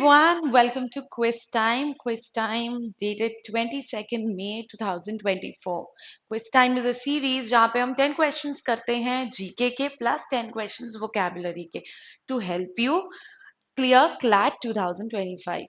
everyone, welcome to Quiz Time. Quiz Time dated 22nd May 2024. Quiz Time is a series जहाँ पे हम 10 questions करते हैं GK के plus 10 questions vocabulary के to help you clear CLAT 2025.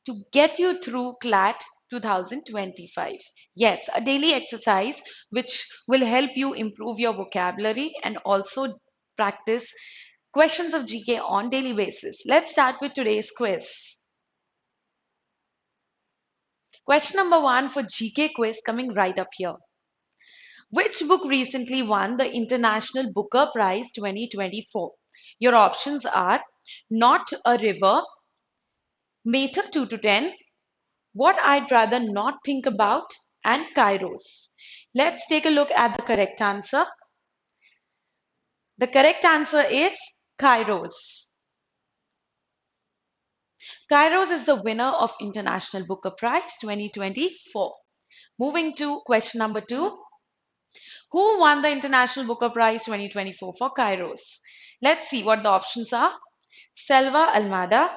To get you through CLAT 2025. Yes, a daily exercise which will help you improve your vocabulary and also practice questions of GK on daily basis. Let's start with today's quiz. Question number 1 for GK quiz coming right up here. Which book recently won the International Booker Prize 2024? Your options are Not a River, Meter 2 to 10, What I'd Rather Not Think About, and Kairos. Let's take a look at the correct answer. The correct answer is Kairos. Kairos is the winner of International Booker Prize 2024. Moving to question number 2. Who won the International Booker Prize 2024 for Kairos? Let's see what the options are. Selva Almada,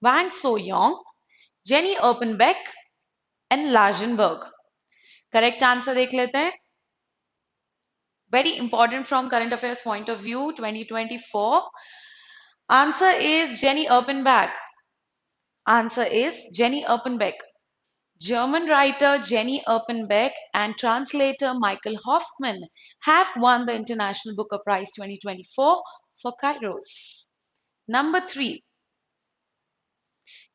Wang So-yong, Jenny Erpenbeck, and Lajenberg. Correct answer देख लेते हैं. Very important from current affairs point of view 2024. Answer is Jenny Erpenbeck. Answer is Jenny Erpenbeck. German writer Jenny Erpenbeck and translator Michael Hoffman have won the International Booker Prize 2024 for Kairos. Number 3.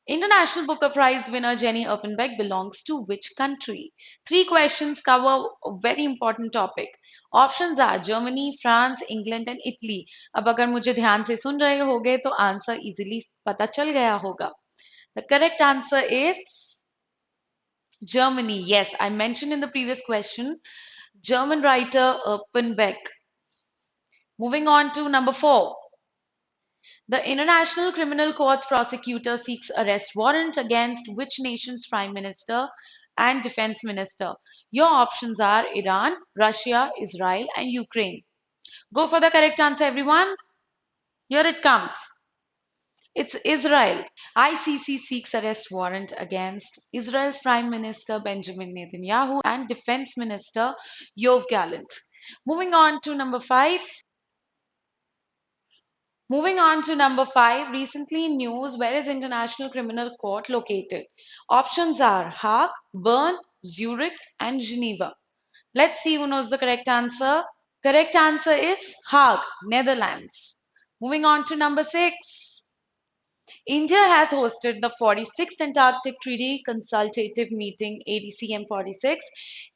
International Booker Prize winner Jenny Erpenbeck belongs to which country? 3 questions cover a very important topic. Options are Germany, France, England and Italy. अब अगर मुझे ध्यान से सुन रहे होगे तो answer easily पता चल गया होगा. The correct answer is Germany. Yes, I mentioned in the previous question, German writer Erpenbeck. Moving on to number 4. The International Criminal Court's prosecutor seeks arrest warrant against which nation's prime minister and defense minister? Your options are Iran, Russia, Israel, and Ukraine. Go for the correct answer, everyone. Here it comes. It's Israel. ICC seeks arrest warrant against Israel's Prime Minister Benjamin Netanyahu and Defense Minister Yoav Gallant. Moving on to number 5. Recently in news, where is International Criminal Court located? Options are Hague, Bern, Zurich, and Geneva. Let's see who knows the correct answer. Correct answer is Hague, Netherlands. Moving on to number 6. India has hosted the 46th Antarctic Treaty Consultative Meeting ADCM 46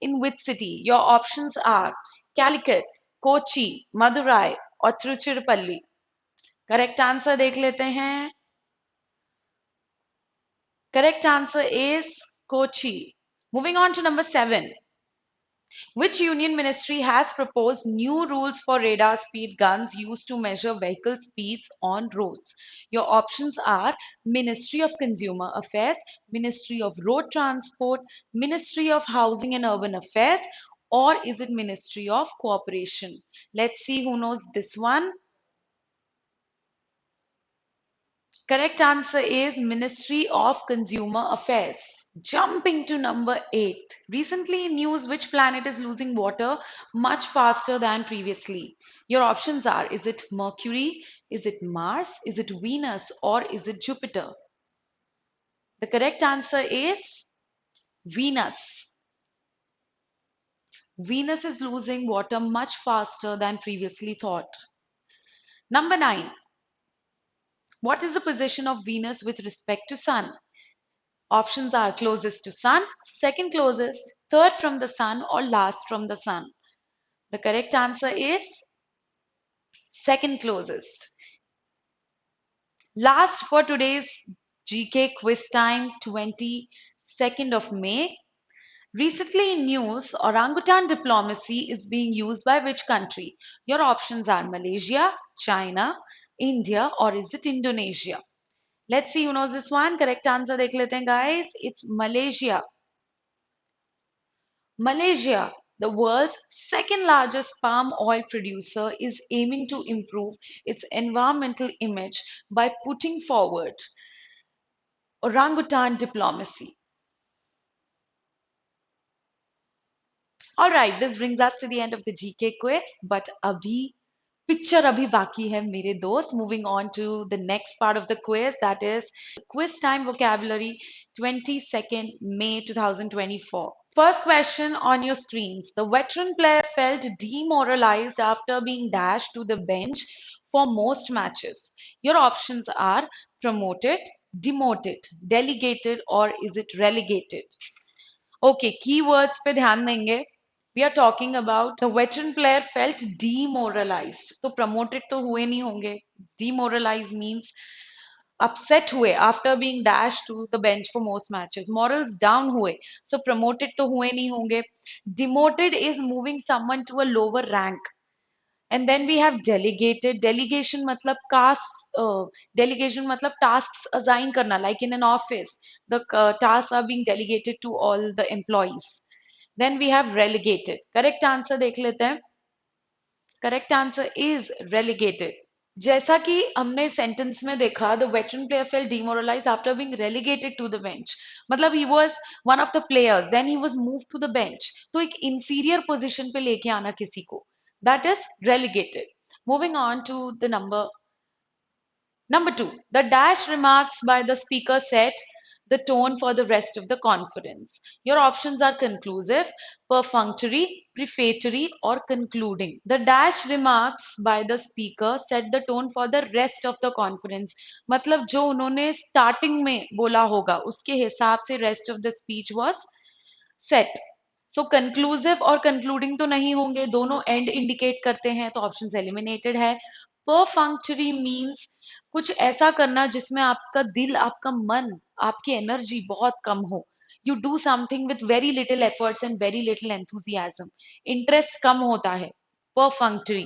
in which city? Your options are Calicut, Kochi, Madurai, or Tiruchirappalli. Correct answer देख लेते हैं. Correct answer is Kochi. Moving on to number 7. Which union ministry has proposed new rules for radar speed guns used to measure vehicle speeds on roads? Your options are Ministry of Consumer Affairs, Ministry of Road Transport, Ministry of Housing and Urban Affairs, or is it Ministry of Cooperation? Let's see who knows this one. Correct answer is Ministry of Consumer Affairs. Jumping to number 8. Recently in news, which planet is losing water much faster than previously? Your options are, is it Mercury, is it Mars, is it Venus, or is it Jupiter? The correct answer is Venus. Venus is losing water much faster than previously thought. Number 9. What is the position of Venus with respect to Sun? Options are closest to Sun, second closest, third from the Sun, or last from the Sun. The correct answer is second closest. Last for today's GK quiz time, 22nd of May. Recently in news, orangutan diplomacy is being used by which country? Your options are Malaysia, China, India, or is it Indonesia? Let's see who knows this one. Correct answer देख लेते हैं guys. It's Malaysia. Malaysia, the world's second largest palm oil producer, is aiming to improve its environmental image by putting forward Orangutan diplomacy. All right, this brings us to the end of the GK quiz, but abhi picture abhi baki hai mere dost. Moving on to the next part of the quiz, that is quiz time vocabulary 22nd May 2024. First question on your screens. The veteran player felt demoralized after being dashed to the bench for most matches. Your options are promoted, demoted, delegated, or is it relegated? Okay, keywords पे ध्यान देंगे. We are talking about the veteran player felt demoralized. तो promoted तो हुए नहीं होंगे. Demoralized means upset हुए after being dashed to the bench for most matches. Morals down हुए. So promoted तो हुए नहीं होंगे. Demoted is moving someone to a lower rank. And then we have delegated. Delegation matlab delegation matlab tasks assign karna, like in an office the tasks are being delegated to all the employees. Then we have relegated. Correct answer देख लेते हैं. Correct answer is relegated. जैसा कि हमने sentence में देखा, the veteran player fell demoralize after being relegated to the bench. मतलब he was one of the players, then he was move to the bench. तो एक इंफीरियर पोजीशन पे लेके आना किसी को, that is relegated. Moving on to the number two, the dash remarks by the speaker set the tone for the rest of the conference. Your options are conclusive, perfunctory, prefatory, or concluding. The dash remarks by the speaker set the tone for the rest of the conference. मतलब जो उन्होंने starting में बोला होगा उसके हिसाब से rest of the speech was set. So conclusive और concluding तो नहीं होंगे, दोनों end indicate करते हैं, तो options eliminated है. Perfunctory means कुछ ऐसा करना जिसमें आपका दिल, आपका मन, आपकी एनर्जी बहुत कम हो. You do something with very little efforts and very little enthusiasm. Interest कम होता है. Perfunctory.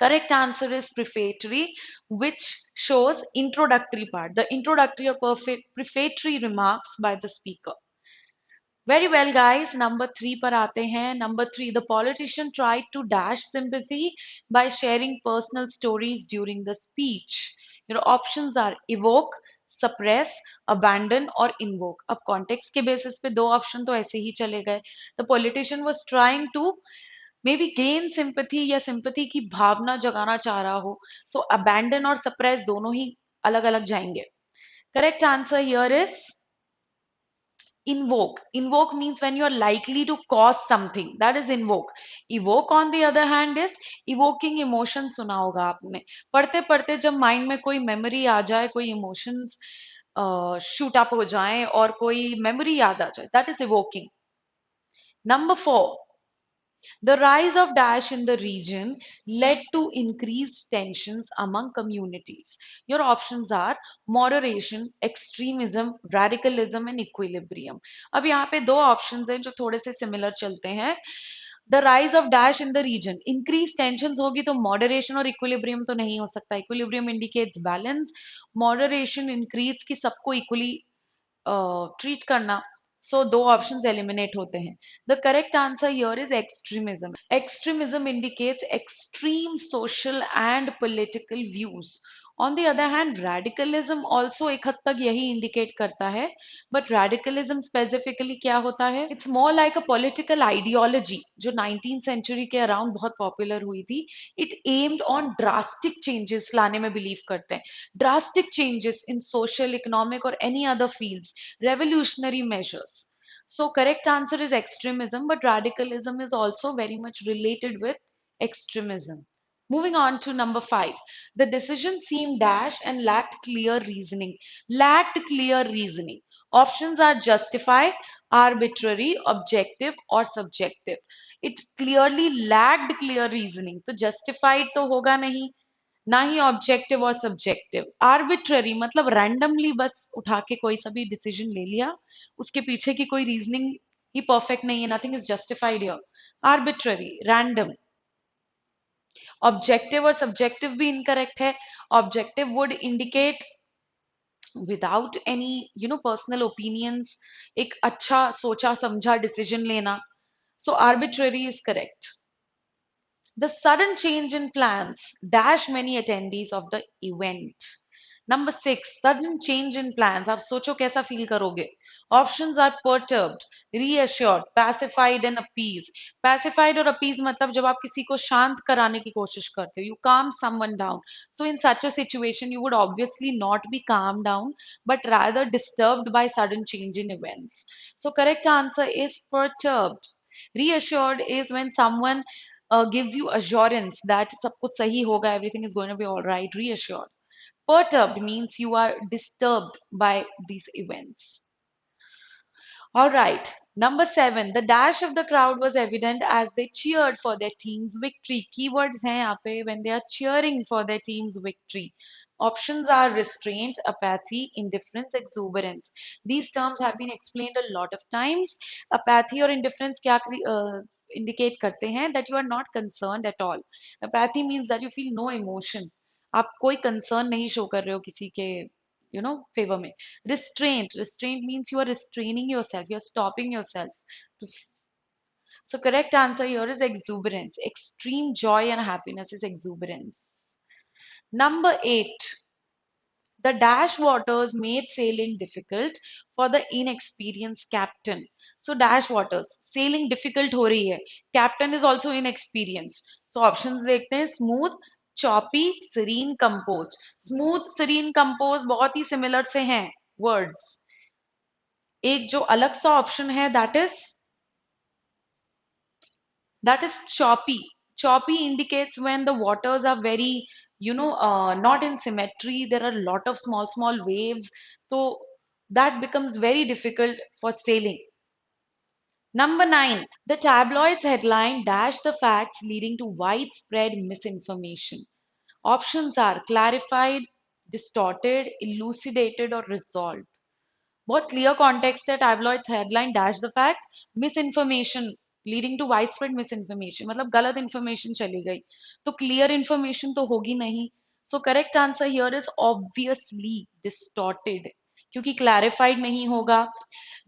Correct answer is prefatory, which shows introductory part. The introductory or prefatory remarks by the speaker. Very well, guys. Number three पर आते हैं. Number three, the politician tried to dash sympathy by sharing personal stories during the speech. Your options are evoke, suppress, abandon और invoke. अब context के basis पे दो option तो ऐसे ही चले गए. The politician was trying to maybe gain sympathy या sympathy की भावना जगाना चाह रहा हो. So abandon और suppress दोनों ही अलग अलग जाएंगे. Correct answer here is invoke. Invoke means when you are likely to cause something, that is invoke. Evoke on the other hand is evoking emotion. सुना होगा आपने पढ़ते पढ़ते, जब माइंड में कोई मेमोरी आ जाए, कोई इमोशंस शूट अप हो जाए और कोई मेमोरी याद आ जाए, that is evoking. Number four, the rise of Daesh in the region led to increased tensions among communities. Your options are moderation, extremism, radicalism and equilibrium. अब यहाँ पे दो options हैं जो थोड़े से similar चलते हैं. The rise of Daesh in the region, increased tensions होगी तो moderation और equilibrium तो नहीं हो सकता. Equilibrium indicates balance. Moderation increase कि सबको equally treat करना. So दो options eliminate होते हैं. The correct answer here is extremism. Extremism indicates extreme social and political views. On the other hand, radicalism also एक हद तक यही indicate करता है. But radicalism specifically क्या होता है? It's more like a political ideology जो 19th century के around बहुत popular हुई थी. It aimed on drastic changes लाने में believe करते हैं. Drastic changes in social, economic or any other fields. Revolutionary measures. So correct answer is extremism, but radicalism is also very much related with extremism. Moving on to number five. The decision seemed dash and lacked clear reasoning. Lacked clear reasoning. Options are justified, arbitrary, objective, or subjective. It clearly lacked clear reasoning. तो justified तो होगा नहीं, ना ही objective और subjective. Arbitrary मतलब randomly बस उठा के कोई सा भी डिसीजन ले लिया, उसके पीछे की कोई रीजनिंग ही परफेक्ट नहीं है. Nothing is justified here. Arbitrary, random. Objective और सब्जेक्टिव भी इनकरेक्ट है. Objective would indicate without any personal opinions, एक अच्छा सोचा समझा डिसीजन लेना. So arbitrary is correct. The sudden change in plans dash many attendees of the event. Number 6, sudden change in plans, आप सोचो कैसा फील करोगे. Options are perturbed, reassured, pacified and appeased. Pacified और appeased मतलब जब आप किसी को शांत कराने की कोशिश करते हो, you calm someone down. So in such a situation you would obviously not be calmed down but rather disturbed by sudden change in events. So correct answer is perturbed. Reassured is when someone gives you assurance that सब कुछ सही होगा, everything is going to be all right. Reassured. Perturbed means you are disturbed by these events. All right. Number 7. The dash of the crowd was evident as they cheered for their team's victory. Keywords हैं यहाँ पे when they are cheering for their team's victory. Options are restraint, apathy, indifference, exuberance. These terms have been explained a lot of times. Apathy or indifference क्या indicate करते हैं that you are not concerned at all. Apathy means that you feel no emotion. आप कोई concern नहीं show कर रहे हो किसी के favor में. Restraint means you are restraining yourself, you're stopping yourself. So correct answer here is exuberance. Extreme joy and happiness is exuberance. Number 8. The dash waters made sailing difficult for the inexperienced captain. So dash waters, sailing difficult हो रही है. Captain is also inexperienced. So options देखते हैं. Smooth, choppy, serene, composed. Smooth, serene, composed बहुत ही similar से हैं words. एक जो अलग सा ऑप्शन है that is choppy. Choppy indicates when the waters are very not in symmetry. There are a lot of small waves, so that becomes very difficult for sailing. Number 9, the tabloid's headline dashed the facts leading to widespread misinformation. Options are clarified, distorted, elucidated or resolved. बहुत clear context है. Tabloids headline dash the fact, miss information leading to wide spread miss information मतलब गलत information चली गई, तो clear information तो होगी नहीं. So correct answer here is obviously distorted, क्योंकि क्लैरिफाइड नहीं होगा.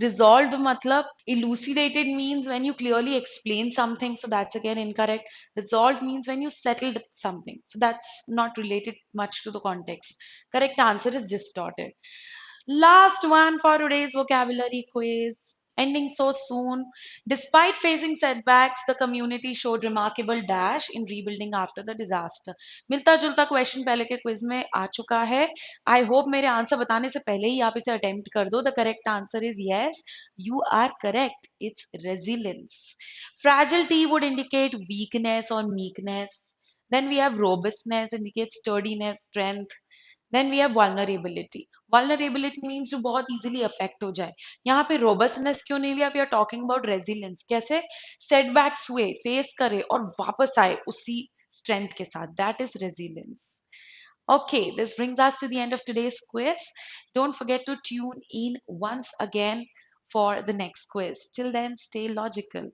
Resolved matlab elucidated means when you clearly explain something, so that's again incorrect. Resolved means when you settled something, so that's not related much to the context. Correct answer is distorted. Last one for today's vocabulary quiz. Ending so soon. Despite facing setbacks, the community showed remarkable dash in rebuilding after the disaster. मिलता जुलता question पहले के quiz में आ चुका है. I hope मेरे answer बताने से पहले ही आप इसे अटेम्प्ट कर दो. The correct answer is yes, you are correct. It's resilience. Fragility would indicate weakness or meekness. Then we have robustness, indicates sturdiness, strength. Then we have vulnerability. Vulnerability means जो बहुत easily affect हो जाए. यहाँ पे robustness क्यों नहीं लिया? We are talking about resilience. कैसे setbacks हुए, face करे और वापस आए उसी strength के साथ. That is resilience. Okay, this brings us to the end of today's quiz. Don't forget to tune in once again for the next quiz. Till then, stay logical.